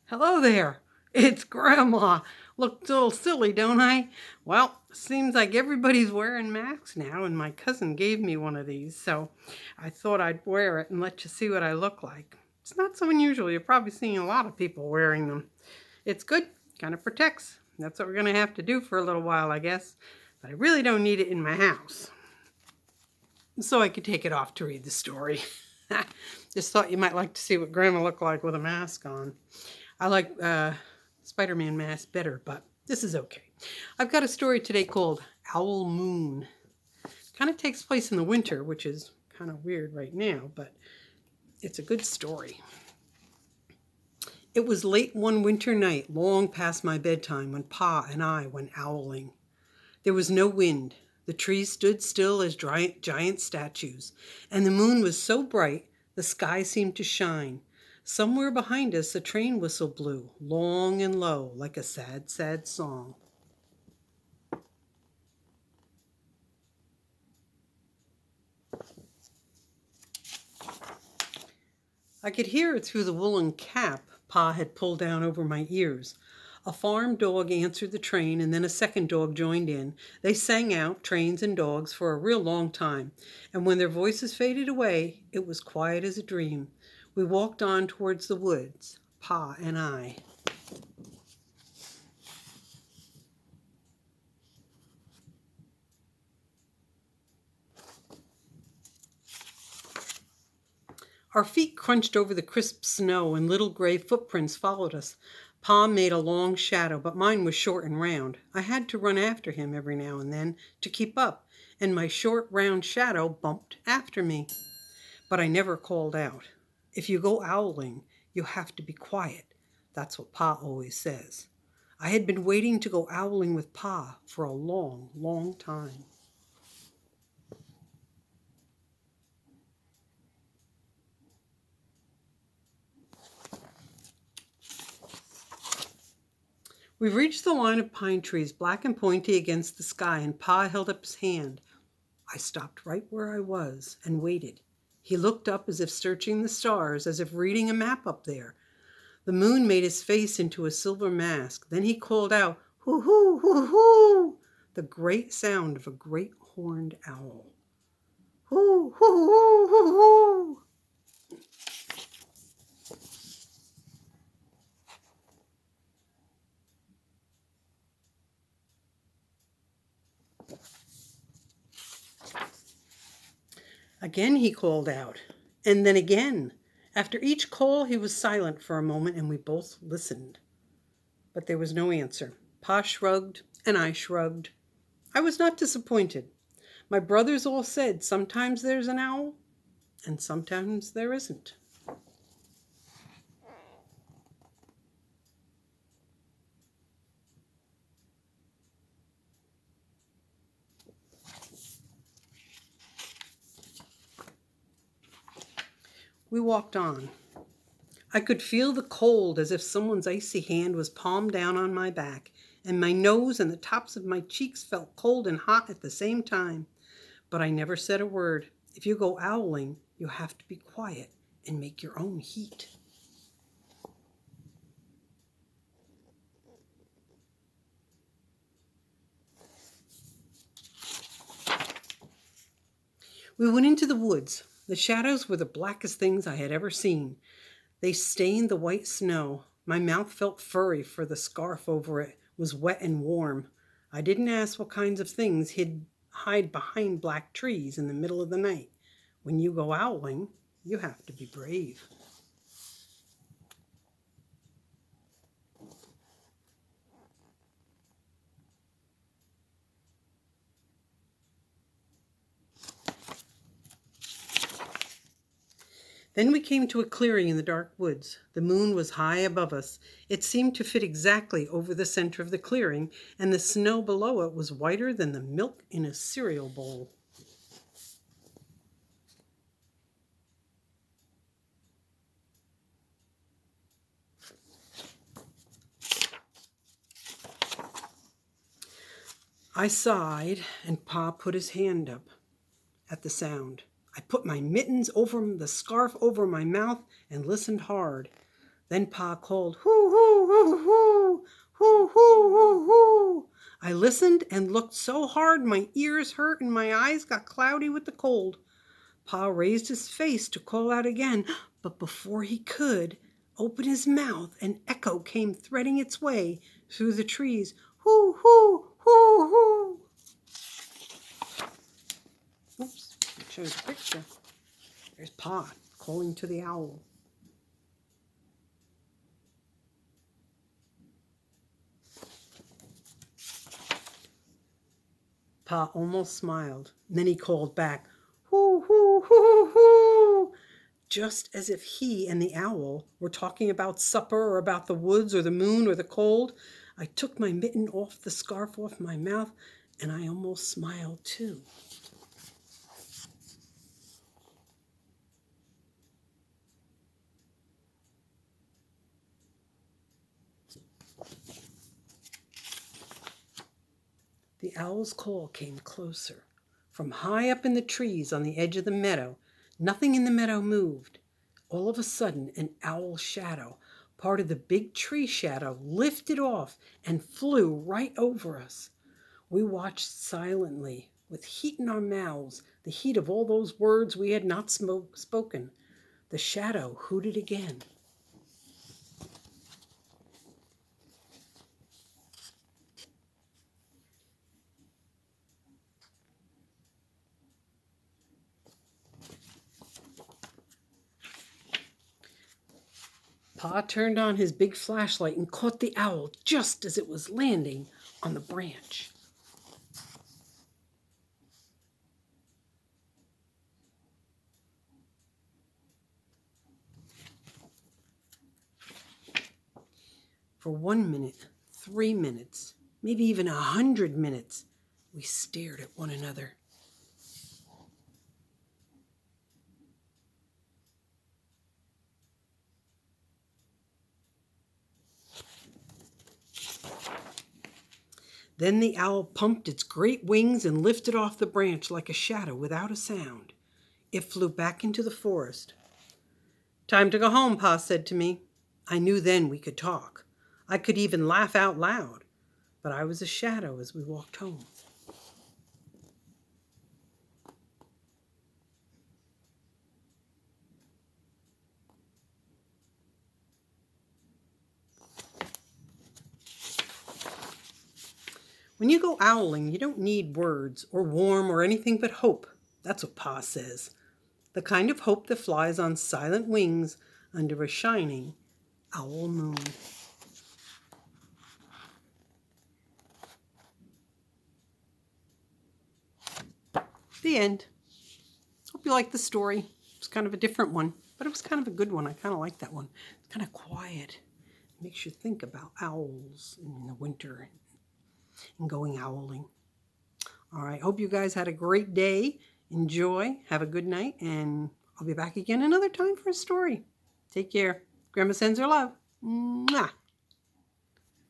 Hello there. It's Grandma. Look a little silly, don't I? Well, seems like everybody's wearing masks now, and my cousin gave me one of these, so I thought I'd wear it and let you see what I look like. It's not so unusual. You're probably seeing a lot of people wearing them. It's good, kind of protects. That's what we're going to have to do for a little while, I guess. But I really don't need it in my house. So I could take it off to read the story. Just thought you might like to see what Grandma looked like with a mask on. I like Spider-Man mask better, but this is okay. I've got a story today called Owl Moon. Kind of takes place in the winter, which is kind of weird right now, but it's a good story. It was late one winter night, long past my bedtime, when Pa and I went owling. There was no wind. The trees stood still as giant statues, and the moon was so bright the sky seemed to shine. Somewhere behind us a train whistle blew, long and low, like a sad, sad song. I could hear it through the woolen cap Pa had pulled down over my ears. A farm dog answered the train, and then a second dog joined in. They sang out, trains and dogs, for a real long time, and when their voices faded away, it was quiet as a dream. We walked on towards the woods, Pa and I. Our feet crunched over the crisp snow, and little gray footprints followed us. Pa made a long shadow, but mine was short and round. I had to run after him every now and then to keep up, and my short, round shadow bumped after me. But I never called out. If you go owling, you have to be quiet. That's what Pa always says. I had been waiting to go owling with Pa for a long, long time. We reached the line of pine trees, black and pointy against the sky, and Pa held up his hand. I stopped right where I was and waited. He looked up as if searching the stars, as if reading a map up there. The moon made his face into a silver mask. Then he called out, "Hoo hoo, hoo hoo," the great sound of a great horned owl. "Hoo hoo hoo hoo hoo." Again he called out, and then again. After each call he was silent for a moment, and we both listened. But there was no answer. Pa shrugged, and I shrugged. I was not disappointed. My brothers all said sometimes there's an owl, and sometimes there isn't. We walked on. I could feel the cold as if someone's icy hand was palmed down on my back, and my nose and the tops of my cheeks felt cold and hot at the same time. But I never said a word. If you go owling, you have to be quiet and make your own heat. We went into the woods. The shadows were the blackest things I had ever seen. They stained the white snow. My mouth felt furry, for the scarf over it was wet and warm. I didn't ask what kinds of things hide behind black trees in the middle of the night. When you go owling, you have to be brave. Then we came to a clearing in the dark woods. The moon was high above us. It seemed to fit exactly over the center of the clearing, and the snow below it was whiter than the milk in a cereal bowl. I sighed, and Pa put his hand up at the sound. I put my mittens over the scarf over my mouth and listened hard. Then Pa called, "Hoo, hoo, hoo, hoo, hoo, hoo, hoo, hoo." I listened and looked so hard my ears hurt and my eyes got cloudy with the cold. Pa raised his face to call out again, but before he could open his mouth, an echo came threading its way through the trees. Hoo, hoo, hoo, hoo. Oops, it shows a picture. There's Pa calling to the owl. Pa almost smiled. And then he called back, "Hoo, hoo, hoo, hoo," just as if he and the owl were talking about supper or about the woods or the moon or the cold. I took my mitten off the scarf off my mouth, and I almost smiled too. The owl's call came closer. From high up in the trees on the edge of the meadow, nothing in the meadow moved. All of a sudden, an owl shadow, part of the big tree shadow, lifted off and flew right over us. We watched silently, with heat in our mouths, the heat of all those words we had not spoken. The shadow hooted again. Pa turned on his big flashlight and caught the owl just as it was landing on the branch. For 1 minute, 3 minutes, maybe even 100 minutes, we stared at one another. Then the owl pumped its great wings and lifted off the branch like a shadow without a sound. It flew back into the forest. "Time to go home," Pa said to me. I knew then we could talk. I could even laugh out loud, but I was a shadow as we walked home. When you go owling, you don't need words or warm or anything but hope. That's what Pa says. The kind of hope that flies on silent wings under a shining owl moon. The end. Hope you liked the story. It's kind of a different one, but it was kind of a good one. I kind of like that one. It's kind of quiet. It makes you think about owls in the winter and going owling. All right. Hope you guys had a great day. Enjoy. Have a good night. And I'll be back again another time for a story. Take care. Grandma sends her love. Mwah.